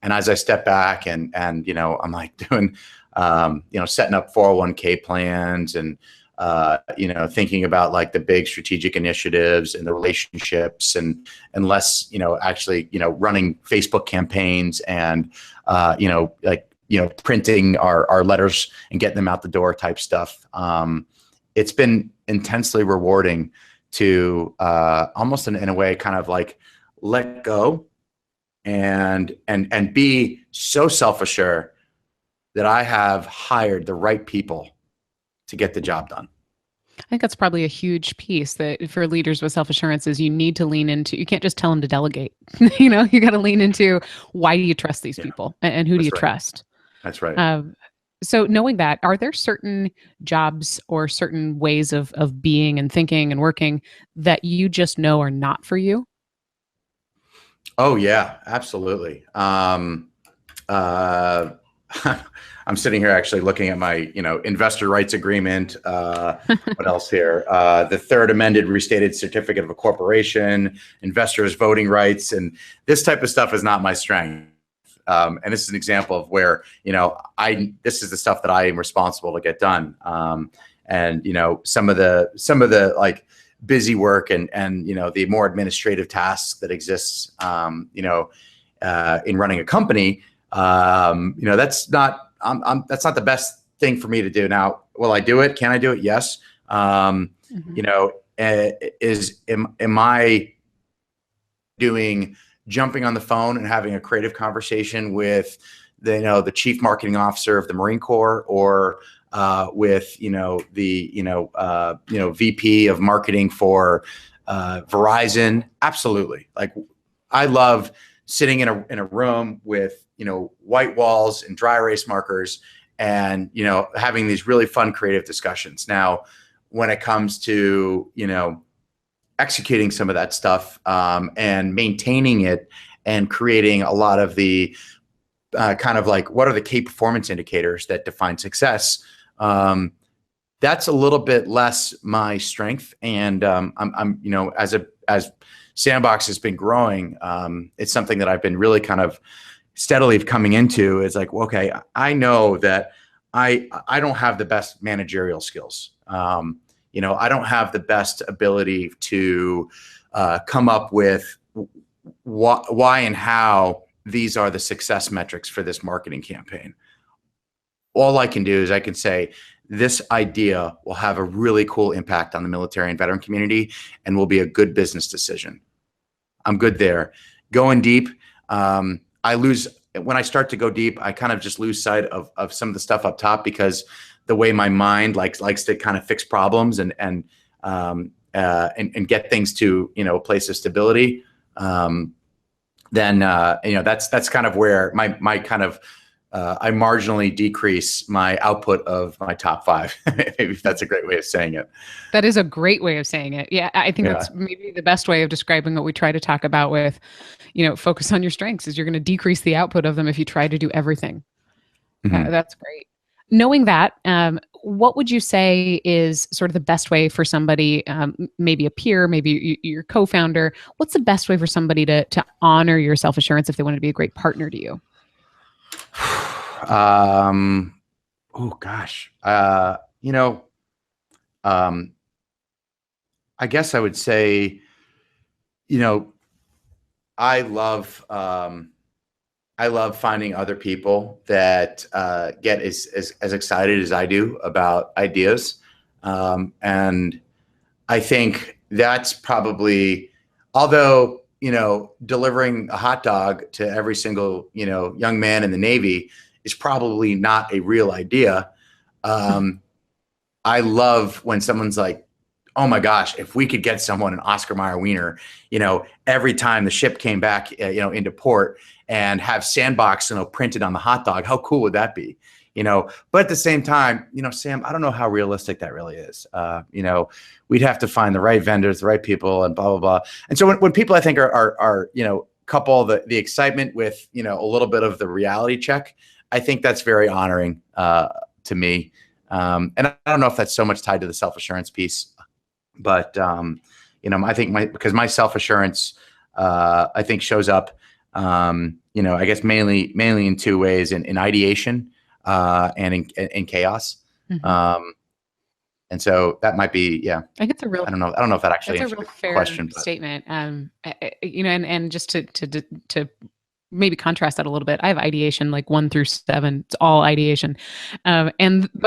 Speaker 3: as I step back and I'm like doing, setting up 401k plans and, thinking about like the big strategic initiatives and the relationships and less, actually, running Facebook campaigns and, printing our letters and getting them out the door type stuff. It's been intensely rewarding to almost in a way kind of like let go and be so self-assured that I have hired the right people to get the job done.
Speaker 2: I think that's probably a huge piece that for leaders with self-assurance is you need to lean into, you can't just tell them to delegate, you got to lean into why do you trust these people and who do you trust?
Speaker 3: That's right.
Speaker 2: So knowing that, are there certain jobs or certain ways of being and thinking and working that you just know are not for you?
Speaker 3: Oh yeah, absolutely. I'm sitting here actually looking at my, investor rights agreement. What else here? The third amended restated certificate of a corporation, investors' voting rights, and this type of stuff is not my strength. And this is an example of where, this is the stuff that I am responsible to get done. And some of the like busy work and the more administrative tasks that exists, in running a company, that's not the best thing for me to do. Now, will I do it? Can I do it? Yes. Am I jumping on the phone and having a creative conversation with the chief marketing officer of the Marine Corps or with the VP of marketing for Verizon? Absolutely. Like, I love sitting in a room with white walls and dry erase markers and having these really fun creative discussions. Now, when it comes to executing some of that stuff and maintaining it and creating a lot of the kind of like, what are the key performance indicators that define success? That's a little bit less my strength. And I'm as Sandbox has been growing, it's something that I've been really kind of steadily coming into. Is like, well, okay, I know that I don't have the best managerial skills. I don't have the best ability to come up with why and how these are the success metrics for this marketing campaign. All I can do is I can say, this idea will have a really cool impact on the military and veteran community and will be a good business decision. I'm good there. Going deep, when I start to go deep, I kind of just lose sight of some of the stuff up top, because the way my mind likes to kind of fix problems and get things to, a place of stability. Then that's kind of where my kind of I marginally decrease my output of my top 5. Maybe that's a great way of saying it.
Speaker 2: That is a great way of saying it. Yeah, I think that's maybe the best way of describing what we try to talk about with, focus on your strengths, is you're going to decrease the output of them if you try to do everything.
Speaker 3: Mm-hmm.
Speaker 2: That's great. Knowing that, what would you say is sort of the best way for somebody, maybe a peer, maybe your co-founder, what's the best way for somebody to honor your self-assurance if they want to be a great partner to you?
Speaker 3: Oh gosh. I guess I would say, I love finding other people that get as excited as I do about ideas. And I think that's probably, although, delivering a hot dog to every single, young man in the Navy is probably not a real idea. I love when someone's like, oh my gosh, if we could get someone an Oscar Mayer wiener, every time the ship came back, into port, and have Sandbox, printed on the hot dog, how cool would that be? But at the same time, Sam, I don't know how realistic that really is. We'd have to find the right vendors, the right people, and blah, blah, blah. And so when people, I think, are couple the excitement with, a little bit of the reality check, I think that's very honoring to me. And I don't know if that's so much tied to the self-assurance piece, but, I think because my self-assurance, I think shows up, I guess mainly in 2 ways, in ideation, and in chaos.
Speaker 2: Mm-hmm.
Speaker 3: And so that might be,
Speaker 2: I think it's a real,
Speaker 3: I don't know if that actually
Speaker 2: that's
Speaker 3: answers
Speaker 2: a real
Speaker 3: the
Speaker 2: fair
Speaker 3: question.
Speaker 2: statement. And just to maybe contrast that a little bit, I have ideation like 1 through 7. It's all ideation. But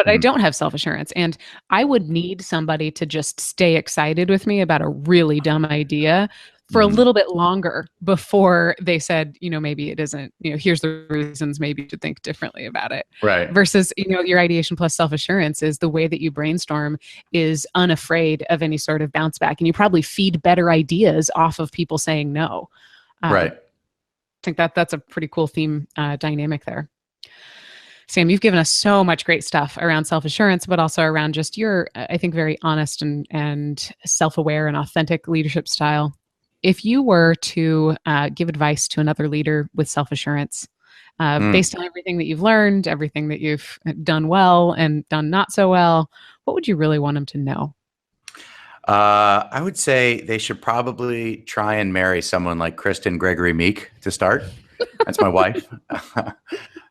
Speaker 2: I don't have self-assurance, and I would need somebody to just stay excited with me about a really dumb idea for a little bit longer before they said, maybe it isn't, here's the reasons maybe you should think differently about it.
Speaker 3: Right.
Speaker 2: Versus, your ideation plus self-assurance is the way that you brainstorm is unafraid of any sort of bounce back. And you probably feed better ideas off of people saying no.
Speaker 3: Right.
Speaker 2: I think that's a pretty cool theme dynamic there. Sam, you've given us so much great stuff around self-assurance, but also around just your, I think, very honest and self-aware and authentic leadership style. If you were to give advice to another leader with self-assurance, based on everything that you've learned, everything that you've done well and done not so well, what would you really want them to know?
Speaker 3: I would say they should probably try and marry someone like Kristen Gregory Meek to start. That's my wife.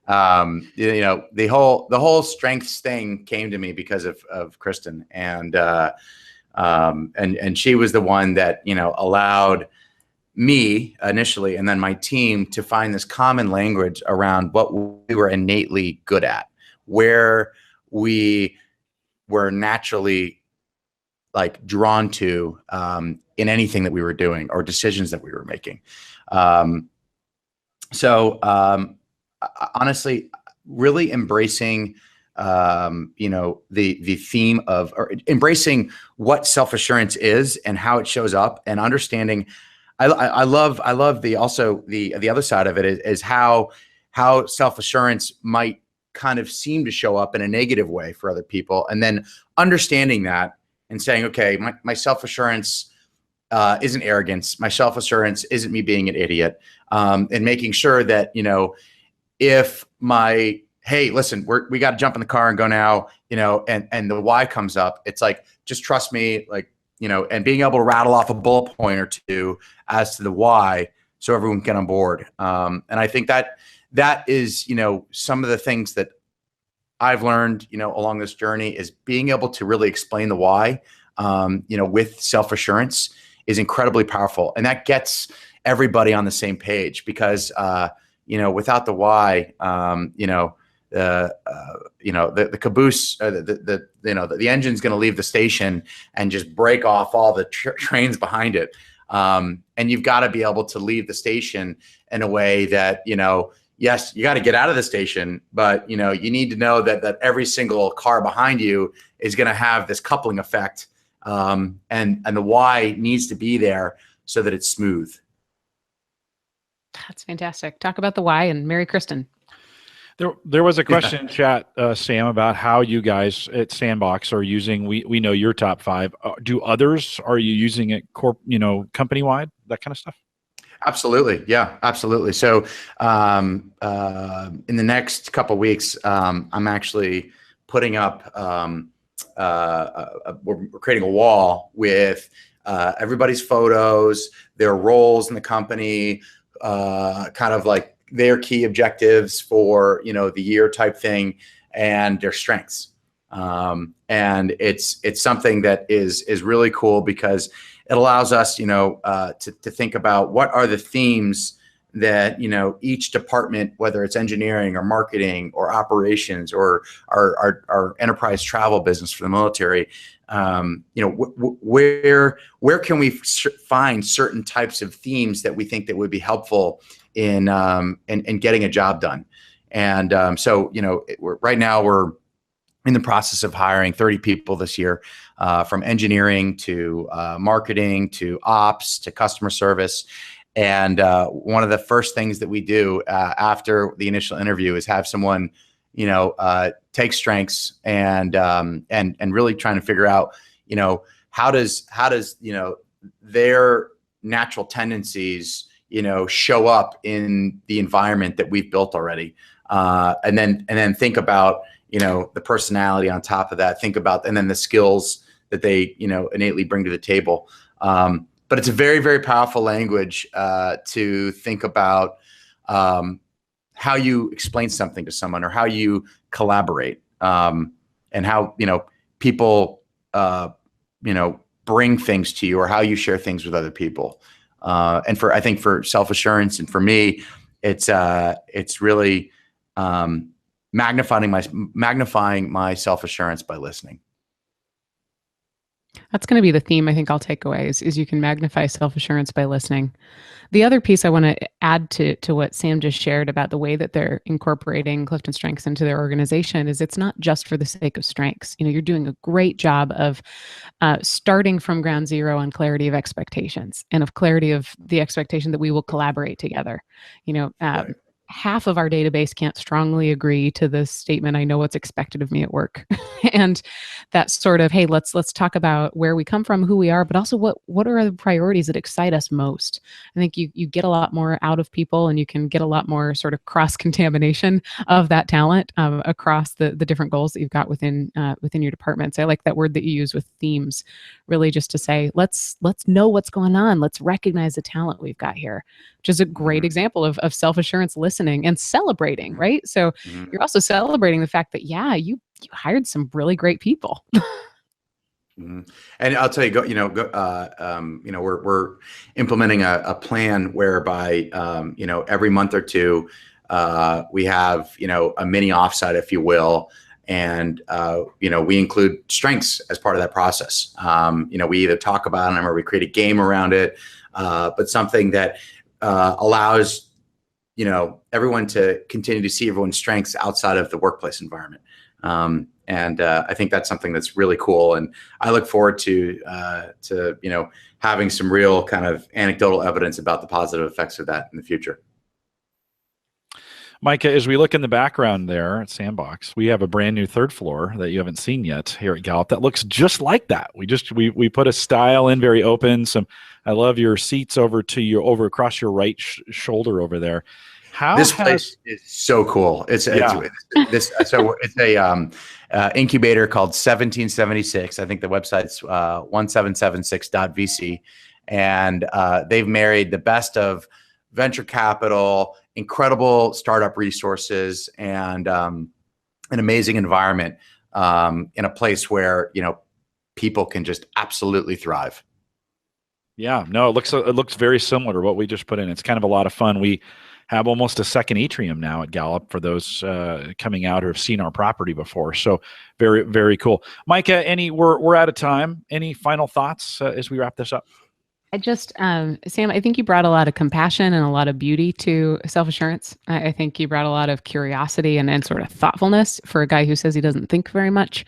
Speaker 3: The whole strengths thing came to me because of Kristen, and she was the one that allowed me initially, and then my team, to find this common language around what we were innately good at, where we were naturally drawn to in anything that we were doing or decisions that we were making. Honestly, really embracing the theme of, or embracing what self-assurance is and how it shows up, and understanding. I love the other side of it is how self-assurance might kind of seem to show up in a negative way for other people, and then understanding that and saying, okay, my self-assurance isn't arrogance. My self-assurance isn't me being an idiot, and making sure that, if hey, listen, we got to jump in the car and go now, and the why comes up, it's like, just trust me, and being able to rattle off a bullet point or 2 as to the why, so everyone can get on board. And I think that is, some of the things that I've learned, along this journey, is being able to really explain the why, with self-assurance is incredibly powerful. And that gets everybody on the same page, because, without the why, the caboose, the engine's going to leave the station and just break off all the trains behind it. And you've got to be able to leave the station in a way that, yes, you got to get out of the station, but you need to know that every single car behind you is going to have this coupling effect, and the why needs to be there so that it's smooth.
Speaker 2: That's fantastic. Talk about the why, and Mary Kristen.
Speaker 1: There was a question in chat, Sam, about how you guys at Sandbox are using. We know your top 5. Do others? Are you using it company wide? That kind of stuff.
Speaker 3: Absolutely. Yeah, absolutely. So in the next couple of weeks, I'm actually putting up, we're creating a wall with everybody's photos, their roles in the company, kind of like their key objectives for, the year type thing, and their strengths. And it's something that is really cool because it allows us, to think about what are the themes that, each department, whether it's engineering or marketing or operations or our enterprise travel business for the military, where can we find certain types of themes that we think that would be helpful in getting a job done. And so, right now we're in the process of hiring 30 people this year, from engineering to marketing to ops to customer service. And one of the first things that we do after the initial interview is have someone, take strengths and really trying to figure out, how does their natural tendencies, show up in the environment that we've built already, and then think about, the personality on top of that. Think about, and then the skills that they, innately bring to the table. But it's a very, very powerful language to think about how you explain something to someone or how you collaborate, and how, people, bring things to you or how you share things with other people. And I think for self-assurance and for me, it's really magnifying my self-assurance by listening.
Speaker 2: That's going to be the theme I think I'll take away is you can magnify self-assurance by listening. The other piece I want to add to what Sam just shared about the way that they're incorporating CliftonStrengths into their organization is it's not just for the sake of strengths. You're doing a great job of starting from ground zero on clarity of expectations and of clarity of the expectation that we will collaborate together. Right. Half of our database can't strongly agree to the statement, I know what's expected of me at work. And that sort of, hey, let's talk about where we come from, who we are, but also what are the priorities that excite us most. I think you get a lot more out of people, and you can get a lot more sort of cross-contamination of that talent across the different goals that you've got within your departments. I like that word that you use with themes, really just to say, let's know what's going on. Let's recognize the talent we've got here, which is a great example of self-assurance listening and celebrating, right? So you're also celebrating the fact that, yeah, you hired some really great people.
Speaker 3: And I'll tell you, we're implementing a plan whereby, every month or two, we have, a mini offsite, if you will. And, we include strengths as part of that process. We either talk about them or we create a game around it, but something that allows, everyone to continue to see everyone's strengths outside of the workplace environment. And I think that's something that's really cool. And I look forward to having some real kind of anecdotal evidence about the positive effects of that in the future.
Speaker 1: Maika, as we look in the background there at Sandbox, we have a brand new third floor that you haven't seen yet here at Gallup that looks just like that. We put a style in, very open. I love your seats over across your right shoulder over there.
Speaker 3: This place is so cool. It's a incubator called 1776. I think the website's 1776.vc, and they've married the best of venture capital, incredible startup resources, and an amazing environment in a place where people can just absolutely thrive.
Speaker 1: Yeah, no, it looks very similar to what we just put in. It's kind of a lot of fun. We have almost a second atrium now at Gallup for those coming out who have seen our property before. So very, very cool. Maika, we're out of time. Any final thoughts as we wrap this up?
Speaker 2: I just, Sam, I think you brought a lot of compassion and a lot of beauty to self-assurance. I think you brought a lot of curiosity and sort of thoughtfulness for a guy who says he doesn't think very much.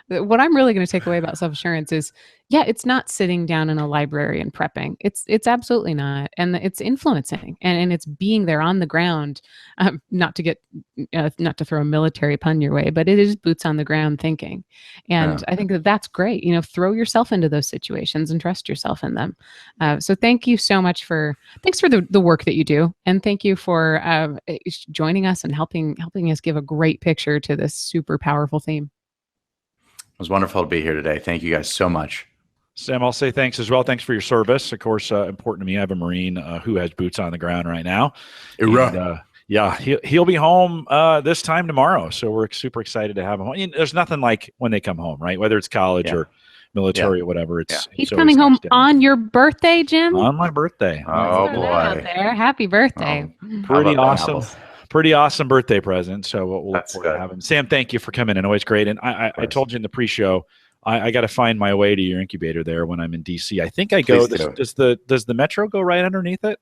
Speaker 2: What I'm really going to take away about self-assurance is, yeah, it's not sitting down in a library and prepping. It's absolutely not. And it's influencing and it's being there on the ground, not to throw a military pun your way, but it is boots on the ground thinking. And I think that's great. Throw yourself into those situations and trust yourself in them. So thank you so much thanks for the work that you do. And thank you for joining us and helping us give a great picture to this super powerful theme.
Speaker 3: It was wonderful to be here today. Thank you guys so much.
Speaker 1: Sam, I'll say thanks as well. Thanks for your service. Of course, important to me. I have a Marine who has boots on the ground right now. And, yeah, he'll be home this time tomorrow. So we're super excited to have him home. There's nothing like when they come home, right? Whether it's college or military or whatever.
Speaker 2: He's coming home on your birthday, Jim?
Speaker 1: On my birthday.
Speaker 3: Oh, boy.
Speaker 2: Out there. Happy birthday.
Speaker 1: Pretty awesome. Pretty awesome birthday present. So we'll look forward to having him. Sam, thank you for coming in. Always great. And I told you in the pre-show, I got to find my way to your incubator there when I'm in DC. I think I go. Does the Metro go right underneath it?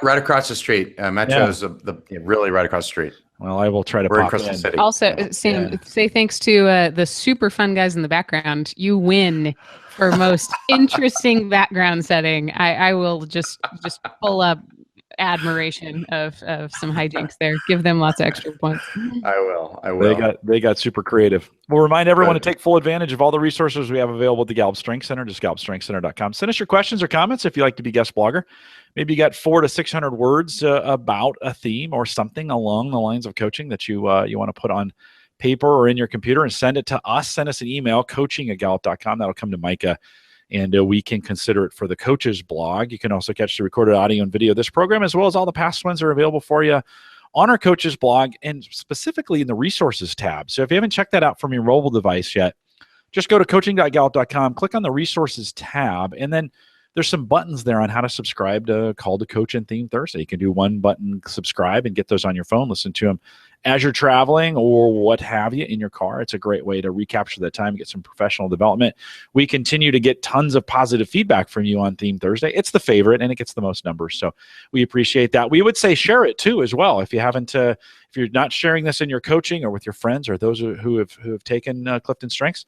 Speaker 3: Right across the street. Metro is really right across the street.
Speaker 1: Well, I will try to pop in.
Speaker 2: Also, Sam, say thanks to the super fun guys in the background. You win for most interesting background setting. I will just pull up admiration of some hijinks there. Give them lots of extra points.
Speaker 3: I will.
Speaker 1: They got super creative. We'll remind everyone to take full advantage of all the resources we have available at the Gallup Strength Center. Just gallupstrengthcenter.com. Send us your questions or comments if you'd like to be guest blogger. Maybe you got 400 to 600 words about a theme or something along the lines of coaching that you want to put on paper or in your computer and send it to us. Send us an email, coaching@gallup.com. That'll come to Maika, and we can consider it for the coaches blog. You can also catch the recorded audio and video of this program, as well as all the past ones are available for you on our coaches blog, and specifically in the resources tab. So if you haven't checked that out from your mobile device yet, just go to coaching.gallup.com, click on the resources tab, and then there's some buttons there on how to subscribe to Call to Coach and Theme Thursday. You can do one button, subscribe, and get those on your phone. Listen to them as you're traveling or what have you in your car. It's a great way to recapture that time, get some professional development. We continue to get tons of positive feedback from you on Theme Thursday. It's the favorite, and it gets the most numbers. So we appreciate that. We would say share it too as well. If you haven't, if you're not sharing this in your coaching or with your friends or those who have taken CliftonStrengths,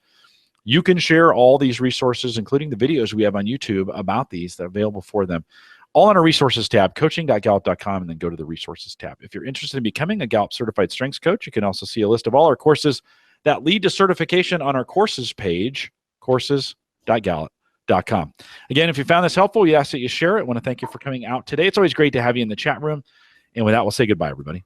Speaker 1: you can share all these resources, including the videos we have on YouTube about these that are available for them, all on our resources tab, coaching.gallup.com, and then go to the resources tab. If you're interested in becoming a Gallup certified strengths coach, you can also see a list of all our courses that lead to certification on our courses page, courses.gallup.com. Again, if you found this helpful, we ask that you share it. I want to thank you for coming out today. It's always great to have you in the chat room. And with that, we'll say goodbye, everybody.